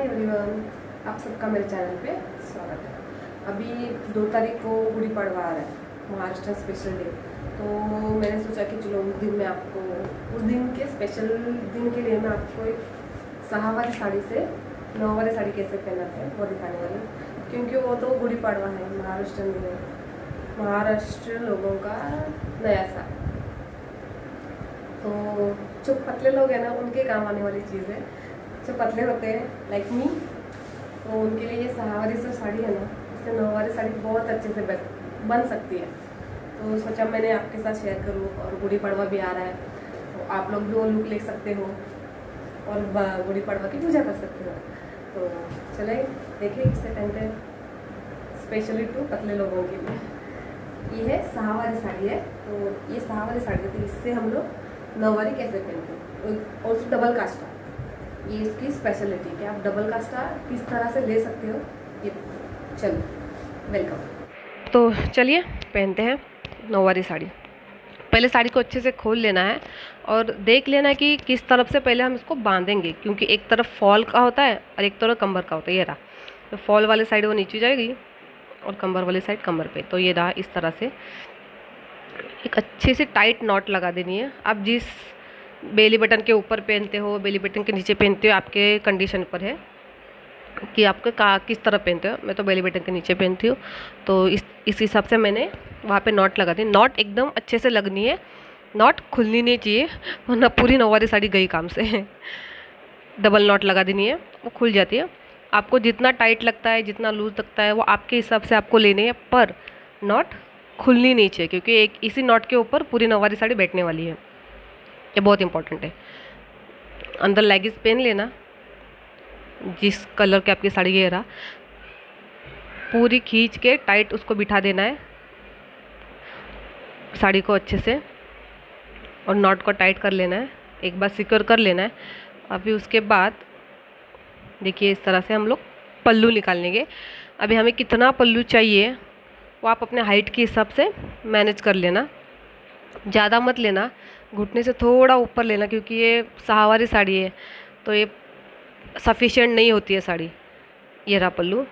Everyone, आप सबका मेरे चैनल पे स्वागत है। अभी 2 तारीख को गुड़ी पड़वा आ रहा है, महाराष्ट्र स्पेशल डे। तो मैंने सोचा कि चलो उस दिन के स्पेशल दिन के लिए मैं आपको एक सहावारी साड़ी से नौवारी साड़ी कैसे पहनाते हैं वो दिखाने वाली हूँ, क्योंकि वो तो गुड़ी पड़वा है महाराष्ट्र लोगों का नया साल। तो जो पतले लोग हैं ना, उनके काम आने वाली चीज़ है। जो पतले होते हैं लाइक मी, तो उनके लिए ये सहावारी जो साड़ी है ना, इससे नौवारी साड़ी बहुत अच्छे से बन सकती है। तो सोचा मैंने आपके साथ शेयर करूँ, और गुड़ी पड़वा भी आ रहा है तो आप लोग भी वो लुक ले सकते हो और गुड़ी पड़वा की पूजा कर सकते हो। तो चले देखिए किससे पहनते हैं, स्पेशली टू पतले लोगों के लिए। ये है सहावारी साड़ी है। तो ये सहावारी साड़ी है, तो इससे हम लोग नौवारी कैसे पहनते हैं, और उससे डबल कास्टा। ये इसकी स्पेशलिटी है कि आप डबल कास्टा किस तरह से ले सकते हो। ये चलो वेलकम। तो चलिए पहनते हैं नौवारी साड़ी। पहले साड़ी को अच्छे से खोल लेना है और देख लेना है कि किस तरफ से पहले हम इसको बांधेंगे, क्योंकि एक तरफ फॉल का होता है और एक तरफ कमर का होता है। ये रहा, तो फॉल वाली साइड वो नीचे जाएगी और कमर वाली साइड कमर पे। तो ये रहा, इस तरह से एक अच्छे से टाइट नॉट लगा देनी है। आप जिस बेली बटन के ऊपर पहनते हो, बेली बटन के नीचे पहनते हो, आपके कंडीशन पर है कि आपके किस तरह पहनते हो। मैं तो बेली बटन के नीचे पहनती हूँ, तो इस हिसाब से मैंने वहाँ पे नॉट लगा दी। नॉट एकदम अच्छे से लगनी है, नॉट खुलनी नहीं चाहिए, वरना पूरी नौवारी साड़ी गई काम से। डबल नॉट लगा देनी है, वो खुल जाती है। आपको जितना टाइट लगता है, जितना लूज लगता है, वो आपके हिसाब से आपको लेने हैं, पर नॉट खुलनी नहीं चाहिए, क्योंकि एक इसी नॉट के ऊपर पूरी नौवारी साड़ी बैठने वाली है। ये बहुत इंपॉर्टेंट है। अंदर लेगिंस पहन लेना, जिस कलर के आपकी साड़ी ये रहा, पूरी खींच के टाइट उसको बिठा देना है साड़ी को अच्छे से, और नॉट को टाइट कर लेना है, एक बार सिक्योर कर लेना है। अभी उसके बाद देखिए इस तरह से हम लोग पल्लू निकाल लेंगे। अभी हमें कितना पल्लू चाहिए वो आप अपने हाइट के हिसाब से मैनेज कर लेना, ज़्यादा मत लेना, घुटने से थोड़ा ऊपर लेना, क्योंकि ये सहावारी साड़ी है तो ये सफिशिएंट नहीं होती है साड़ी। ये रहा पल्लू,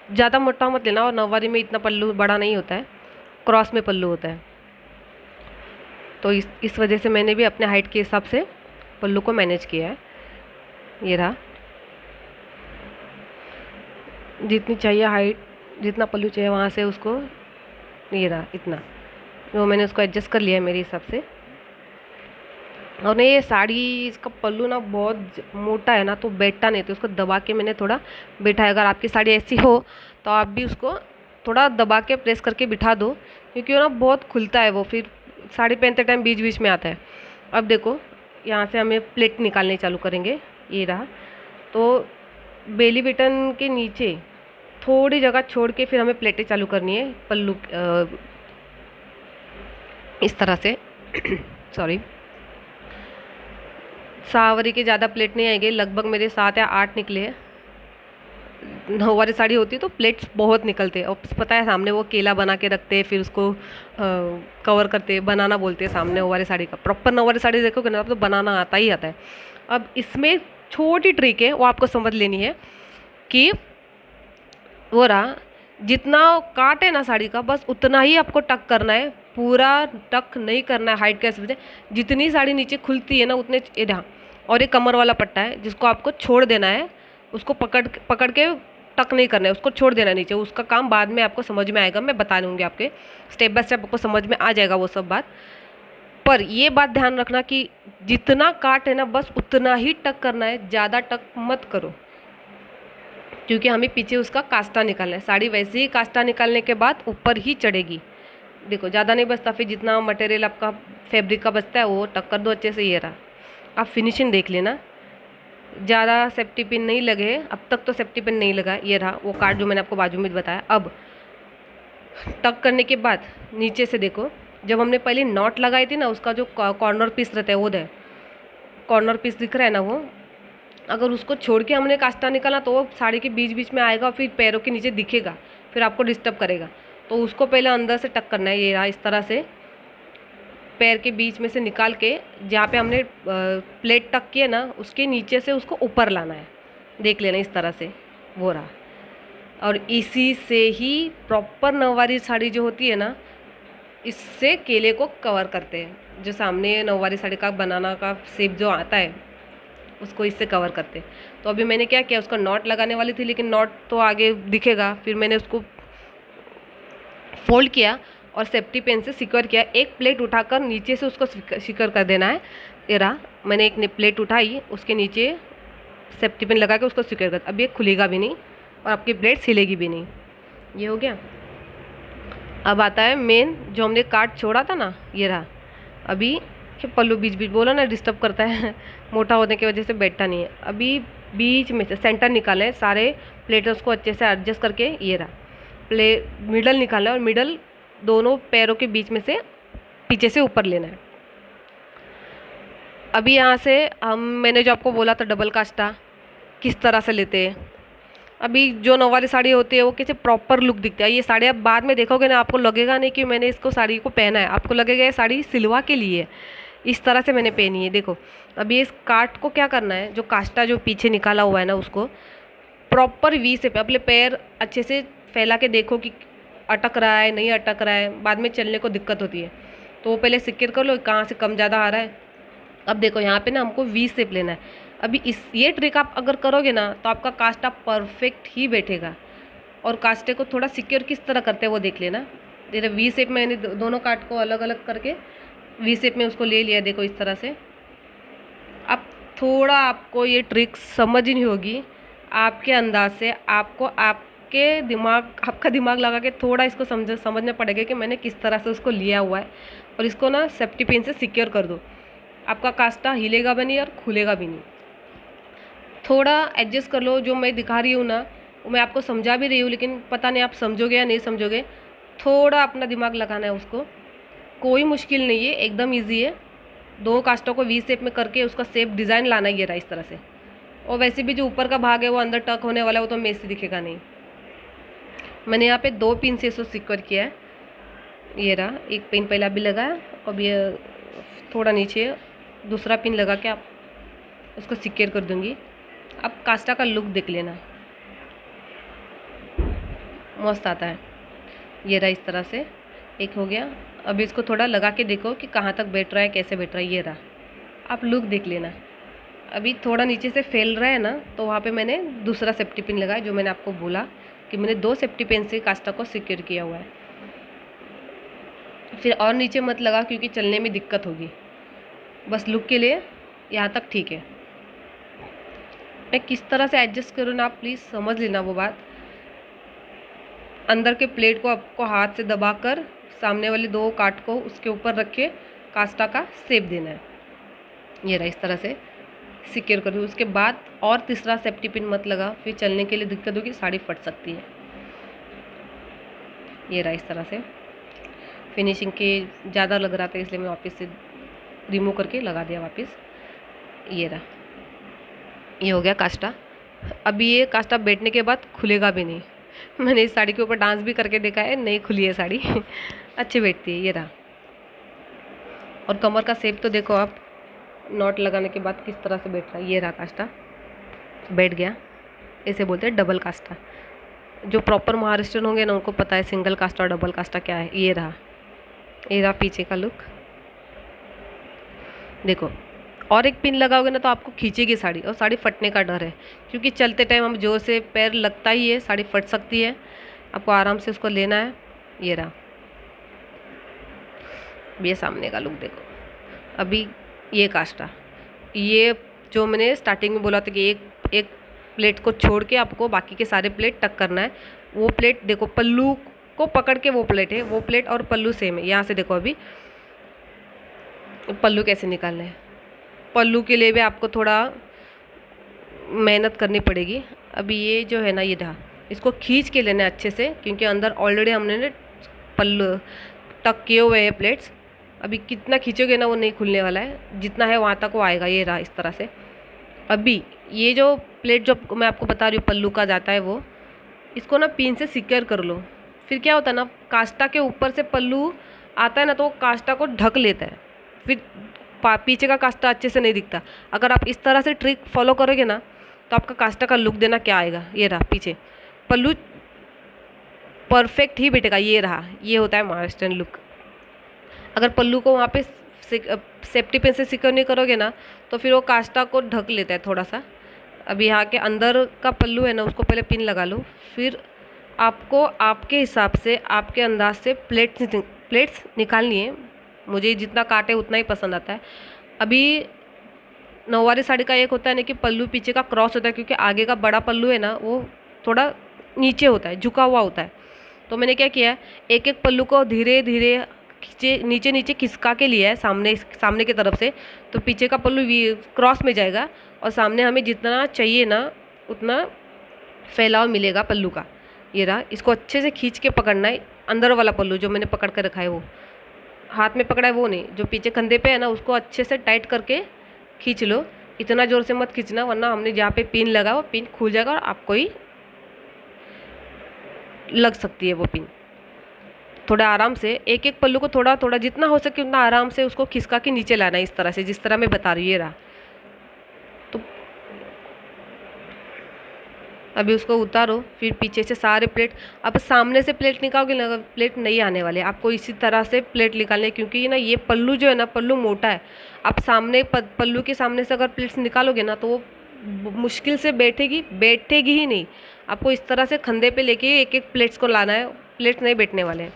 ज़्यादा मोटा मत लेना, और नौवारी में इतना पल्लू बड़ा नहीं होता है, क्रॉस में पल्लू होता है। तो इस वजह से मैंने भी अपने हाइट के हिसाब से पल्लू को मैनेज किया है। ये रहा, जितनी चाहिए हाइट, जितना पल्लू चाहिए वहाँ से उसको, ये रहा इतना, जो मैंने उसको एडजस्ट कर लिया है मेरे हिसाब से। और ये साड़ी, इसका पल्लू ना बहुत मोटा है ना, तो बैठता नहीं, तो उसको दबा के मैंने थोड़ा बिठाया। अगर आपकी साड़ी ऐसी हो तो आप भी उसको थोड़ा दबा के प्रेस करके बिठा दो, क्योंकि वो ना बहुत खुलता है, वो फिर साड़ी पहनते टाइम बीच बीच में आता है। अब देखो यहाँ से हमें प्लेट निकालने चालू करेंगे। ये रहा, तो बेली बटन के नीचे थोड़ी जगह छोड़ के फिर हमें प्लेटें चालू करनी है पल्लू इस तरह से। सॉरी, सहावारी के ज़्यादा प्लेट नहीं आएंगे, लगभग मेरे 7 या 8 निकले हैं। नौवारी साड़ी होती है तो प्लेट्स बहुत निकलते हैं, और पता है सामने वो केला बना के रखते हैं, फिर उसको कवर करते हैं, बनाना बोलते हैं सामने नौवारी साड़ी का। प्रॉपर नौवारी साड़ी देखोगे ना, तो बनाना आता ही आता है। अब इसमें छोटी ट्रिक है, वो आपको समझ लेनी है कि वो रहा, जितना काट है ना साड़ी का, बस उतना ही आपको टक करना है, पूरा टक नहीं करना है हाइट के हिसाब से। जितनी साड़ी नीचे खुलती है ना, उतने रहा। और ये कमर वाला पट्टा है जिसको आपको छोड़ देना है, उसको पकड़ के टक नहीं करना है, उसको छोड़ देना है नीचे। उसका काम बाद में आपको समझ में आएगा, मैं बता दूँगी आपके स्टेप बाय स्टेप, आपको समझ में आ जाएगा वो सब बात। पर ये बात ध्यान रखना कि जितना काट है ना, बस उतना ही टक करना है, ज़्यादा टक मत करो, क्योंकि हमें पीछे उसका कास्टा निकालना है। साड़ी वैसे ही कास्टा निकालने के बाद ऊपर ही चढ़ेगी। देखो ज़्यादा नहीं बचता, फिर जितना मटेरियल आपका फैब्रिक का बचता है वो टक कर दो अच्छे से। ये रहा, आप फिनिशिंग देख लेना, ज़्यादा सेफ्टी पिन नहीं लगे, अब तक तो सेफ्टी पिन नहीं लगा। ये रहा वो कार्ड जो मैंने आपको बाजू में बताया। अब टक करने के बाद नीचे से देखो, जब हमने पहले नॉट लगाई थी ना, उसका जो कॉर्नर पीस रहता है, वो है कॉर्नर पीस दिख रहा है ना, वो अगर उसको छोड़ के हमने कास्टा निकाला तो वो साड़ी के बीच बीच में आएगा, फिर पैरों के नीचे दिखेगा, फिर आपको डिस्टर्ब करेगा। तो उसको पहले अंदर से टक करना है। ये रहा, इस तरह से पैर के बीच में से निकाल के, जहाँ पे हमने प्लेट टक की है ना, उसके नीचे से उसको ऊपर लाना है। देख लेना इस तरह से, वो रहा। और इसी से ही प्रॉपर नौवारी साड़ी जो होती है ना, इससे केले को कवर करते हैं। जो सामने नौवारी साड़ी का बनाना का शेप जो आता है उसको इससे कवर करते हैं। तो अभी मैंने क्या किया, उसका नॉट लगाने वाली थी लेकिन नॉट तो आगे दिखेगा, फिर मैंने उसको फोल्ड किया और सेफ्टी पिन से सिक्योर किया। एक प्लेट उठाकर नीचे से उसको सिक्योर कर देना है। ये रहा, मैंने एक प्लेट उठाई, उसके नीचे सेफ्टी पिन लगा के उसको सिक्योर कर। अब ये खुलेगा भी नहीं और आपकी प्लेट सिलेगी भी नहीं। ये हो गया। अब आता है मेन, जो हमने काट छोड़ा था ना, ये रहा। अभी पल्लू बीच बीच बोला ना डिस्टर्ब करता है मोटा होने की वजह से बैठता नहीं है। अभी बीच में से सेंटर निकालें है, सारे प्लेटर्स को अच्छे से एडजस्ट करके। ये रहा मिडल निकालना है और मिडल दोनों पैरों के बीच में से पीछे से ऊपर लेना है। अभी यहाँ से मैंने जो आपको बोला था डबल कास्टा किस तरह से लेते हैं। अभी जो नौवारी साड़ी होती है वो कैसे प्रॉपर लुक दिखता है। ये साड़ी आप बाद में देखोगे ना, आपको लगेगा नहीं कि मैंने इसको साड़ी को पहना है, आपको लगेगा ये साड़ी सिलवा के लिए है। इस तरह से मैंने पहनी है, देखो। अभी इस काट को क्या करना है, जो कास्टा जो पीछे निकाला हुआ है ना, उसको प्रॉपर वी से अपने पैर अच्छे से फैला के देखो कि अटक रहा है नहीं अटक रहा है, बाद में चलने को दिक्कत होती है। तो वो पहले सिक्योर कर लो कहाँ से कम ज़्यादा आ रहा है। अब देखो यहाँ पे ना हमको वी शेप लेना है। अभी ये ट्रिक आप अगर करोगे ना तो आपका कास्टा परफेक्ट ही बैठेगा। और कास्टे को थोड़ा सिक्योर किस तरह करते हैं वो देख लेना। जैसे वी शेप में मैंने दोनों काट को अलग अलग करके वी शेप में उसको ले लिया, देखो इस तरह से। अब थोड़ा आपको ये ट्रिक समझ ही नहीं होगी, आपके अंदाज से आपको आपका दिमाग लगा के थोड़ा इसको समझना पड़ेगा कि मैंने किस तरह से उसको लिया हुआ है। और इसको ना सेफ्टी पिन से सिक्योर कर दो, आपका कास्टा हिलेगा भी नहीं और खुलेगा भी नहीं। थोड़ा एडजस्ट कर लो, जो मैं दिखा रही हूँ ना वो मैं आपको समझा भी रही हूँ, लेकिन पता नहीं आप समझोगे या नहीं समझोगे। थोड़ा अपना दिमाग लगाना है उसको, कोई मुश्किल नहीं है, एकदम इजी है। दो कास्टों को वी शेप में करके उसका शेप डिज़ाइन लाना ही रहा इस तरह से। और वैसे भी जो ऊपर का भाग है वो अंदर टक होने वाला है, वो तो मेस से दिखेगा नहीं। मैंने यहाँ पे 2 पिन से इसको सिक्योर किया है। ये रहा, एक पिन पहला भी लगाया, अब ये थोड़ा नीचे दूसरा पिन लगा के आप उसको सिक्योर कर दूँगी। अब कास्टा का लुक देख लेना, मस्त आता है। ये रहा इस तरह से, एक हो गया। अभी इसको थोड़ा लगा के देखो कि कहाँ तक बैठ रहा है, कैसे बैठ रहा है। ये रहा, आप लुक देख लेना। अभी थोड़ा नीचे से फैल रहा है ना, तो वहाँ पे मैंने दूसरा सेफ्टी पिन लगाया, जो मैंने आपको बोला कि मैंने 2 सेफ्टी पिन से कास्टा को सिक्योर किया हुआ है। फिर और नीचे मत लगा क्योंकि चलने में दिक्कत होगी। बस लुक के लिए यहाँ तक ठीक है। मैं किस तरह से एडजस्ट करूँ ना, आप प्लीज़ समझ लेना वो बात। अंदर के प्लेट को आपको हाथ से दबाकर सामने वाले 2 काट को उसके ऊपर रख के कास्टा का शेप देना है। ये रहा, इस तरह से सिक्योर कर दो। उसके बाद और तीसरा सेफ्टी पिन मत लगा, फिर चलने के लिए दिक्कत होगी, साड़ी फट सकती है। ये रहा इस तरह से। फिनिशिंग के ज़्यादा लग रहा था इसलिए मैं वापस से रिमूव करके लगा दिया वापस। ये रहा, ये हो गया कास्टा। अभी ये कास्टा बैठने के बाद खुलेगा भी नहीं। मैंने इस साड़ी के ऊपर डांस भी करके देखा है, नहीं खुली है साड़ी अच्छी बैठती है। ये रहा, और कमर का शेप तो देखो आप, नॉट लगाने के बाद किस तरह से बैठ रहा है। ये रहा कास्टा, बैठ गया। इसे बोलते हैं डबल कास्टा। जो प्रॉपर महाराष्ट्रियन होंगे ना उनको पता है सिंगल कास्टा और डबल कास्टा क्या है। ये रहा, ये रहा पीछे का लुक देखो। और एक पिन लगाओगे ना तो आपको खींचेगी साड़ी, और साड़ी फटने का डर है, क्योंकि चलते टाइम हम जोर से पैर लगता ही है, साड़ी फट सकती है। आपको आराम से उसको लेना है। ये रहा, ये सामने का लुक देखो। अभी ये कास्टा, ये जो मैंने स्टार्टिंग में बोला था कि एक प्लेट को छोड़ के आपको बाकी के सारे प्लेट टक करना है। वो प्लेट देखो, पल्लू को पकड़ के वो प्लेट है, वो प्लेट और पल्लू सेम है। यहाँ से देखो अभी पल्लू कैसे निकालना है। पल्लू के लिए भी आपको थोड़ा मेहनत करनी पड़ेगी। अभी ये जो है ना, ये रहा, इसको खींच के लेना है अच्छे से, क्योंकि अंदर ऑलरेडी हमने पल्लू टक किए हुए हैं प्लेट्स। अभी कितना खींचोगे ना वो नहीं खुलने वाला है, जितना है वहाँ तक वो आएगा। ये रहा इस तरह से। अभी ये जो प्लेट जो मैं आपको बता रही हूँ पल्लू का जाता है, वो इसको ना पिन से सिक्योर कर लो। फिर क्या होता है ना, कास्टा के ऊपर से पल्लू आता है ना तो कास्टा को ढक लेता है, फिर पीछे का कास्टा अच्छे से नहीं दिखता। अगर आप इस तरह से ट्रिक फॉलो करोगे ना तो आपका काष्टा का लुक देना क्या आएगा। ये रहा पीछे पल्लू परफेक्ट ही बैठेगा। ये रहा, ये होता है महाराष्ट्रियन लुक। अगर पल्लू को वहाँ पे सेफ्टी पिन से सिक्योर नहीं करोगे ना तो फिर वो काष्टा को ढक लेता है थोड़ा सा। अब यहाँ के अंदर का पल्लू है ना, उसको पहले पिन लगा लो, फिर आपको आपके हिसाब से आपके अंदाज से प्लेट्स निकालनी है। मुझे जितना काटे उतना ही पसंद आता है। अभी नौवारी साड़ी का एक होता है ना कि पल्लू पीछे का क्रॉस होता है, क्योंकि आगे का बड़ा पल्लू है ना वो थोड़ा नीचे होता है, झुका हुआ होता है। तो मैंने क्या किया, एक एक पल्लू को धीरे धीरे नीचे नीचे खिसका के लिया है सामने की तरफ से, तो पीछे का पल्लू क्रॉस में जाएगा और सामने हमें जितना चाहिए ना उतना फैलाव मिलेगा पल्लू का। ये रहा, इसको अच्छे से खींच के पकड़ना है। अंदर वाला पल्लू जो मैंने पकड़ कर रखा है, वो हाथ में पकड़ा है वो नहीं, जो पीछे कंधे पे है ना उसको अच्छे से टाइट करके खींच लो। इतना ज़ोर से मत खींचना, वरना हमने जहाँ पे पिन लगा वो पिन खुल जाएगा और आपको ही लग सकती है वो पिन। थोड़ा आराम से एक एक पल्लू को थोड़ा थोड़ा जितना हो सके उतना आराम से उसको खिसका के नीचे लाना है, इस तरह से जिस तरह मैं बता रही हूँ। ये रहा, तो अभी उसको उतारो, फिर पीछे से सारे प्लेट। अब सामने से प्लेट निकालोगे ना, प्लेट नहीं आने वाले, आपको इसी तरह से प्लेट निकालने, क्योंकि ना ये पल्लू जो है ना पल्लू मोटा है। आप सामने पल्लू के सामने से अगर प्लेट्स निकालोगे ना तो वो मुश्किल से बैठेगी ही नहीं। आपको इस तरह से कंधे पे लेके एक एक प्लेट्स को लाना है, प्लेट्स नहीं बैठने वाले हैं।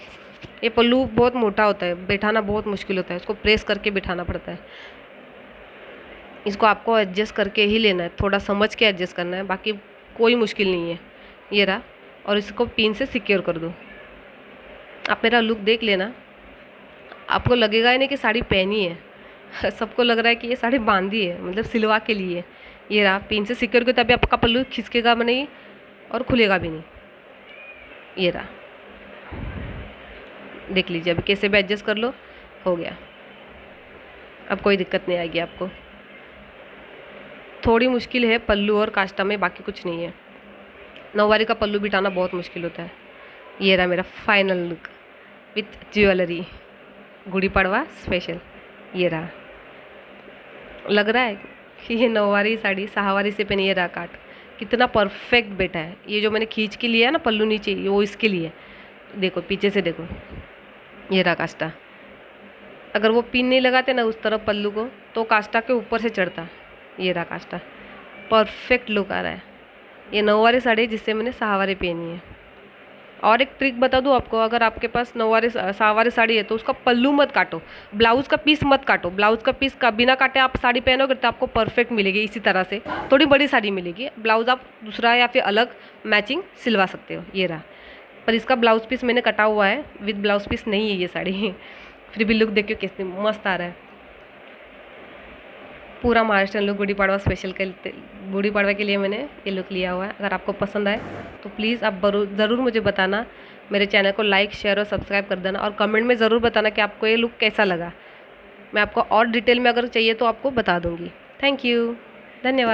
ये पल्लू बहुत मोटा होता है, बैठाना बहुत मुश्किल होता है, इसको प्रेस करके बिठाना पड़ता है। इसको आपको एडजस्ट करके ही लेना है, थोड़ा समझ के एडजस्ट करना है, बाकी कोई मुश्किल नहीं है। ये रहा, और इसको पिन से सिक्योर कर दो। आप मेरा लुक देख लेना, आपको लगेगा ही नहीं कि साड़ी पहनी है सबको लग रहा है कि ये साड़ी बांधी है, मतलब सिलवा के लिए। ये रहा, पिन से सिक्योर कर, तभी आपका पल्लू खिसकेगा नहीं और खुलेगा भी नहीं। ये रहा, देख लीजिए अभी कैसे भी एडजस्ट कर लो, हो गया। अब कोई दिक्कत नहीं आएगी आपको। थोड़ी मुश्किल है पल्लू और काष्टा में, बाकी कुछ नहीं है। नौवारी का पल्लू बिठाना बहुत मुश्किल होता है। ये रहा मेरा final look with jewellery, Gudi Padwa special. ये रहा, लग रहा है कि ये नौवारी साड़ी सहावारी से पहनी। ये रहा काट, कितना परफेक्ट बैठा है। ये जो मैंने खींच के लिया है ना पल्लू नीचे, ये वो इसके लिए। देखो पीछे से देखो, ये रहा काष्टा। अगर वो पिन नहीं लगाते ना उस तरफ पल्लू को तो काष्टा के ऊपर से चढ़ता। ये रहा काष्टा, परफेक्ट लुक आ रहा है। ये नौवारी साड़ी जिससे मैंने सहावारी पहनी है। और एक ट्रिक बता दूँ आपको, अगर आपके पास नौवारी सहावारी साड़ी है तो उसका पल्लू मत काटो, ब्लाउज़ का पीस मत काटो। ब्लाउज़ का पीस का बिना काटे आप साड़ी पहनोगे तो आपको परफेक्ट मिलेगी। इसी तरह से थोड़ी बड़ी साड़ी मिलेगी, ब्लाउज़ आप दूसरा या फिर अलग मैचिंग सिलवा सकते हो। ये रहा, पर इसका ब्लाउज़ पीस मैंने कटा हुआ है, विद ब्लाउज़ पीस नहीं है ये साड़ी फिर भी लुक देखियो कैसे मस्त आ रहा है। पूरा महाराष्ट्रियन लुक गुड़ी पड़वा स्पेशल गुड़ी पड़वा के लिए मैंने ये लुक लिया हुआ है। अगर आपको पसंद आए तो प्लीज़ आप ज़रूर मुझे बताना। मेरे चैनल को लाइक शेयर और सब्सक्राइब कर देना, और कमेंट में ज़रूर बताना कि आपको ये लुक कैसा लगा। मैं आपको और डिटेल में अगर चाहिए तो आपको बता दूँगी। थैंक यू, धन्यवाद।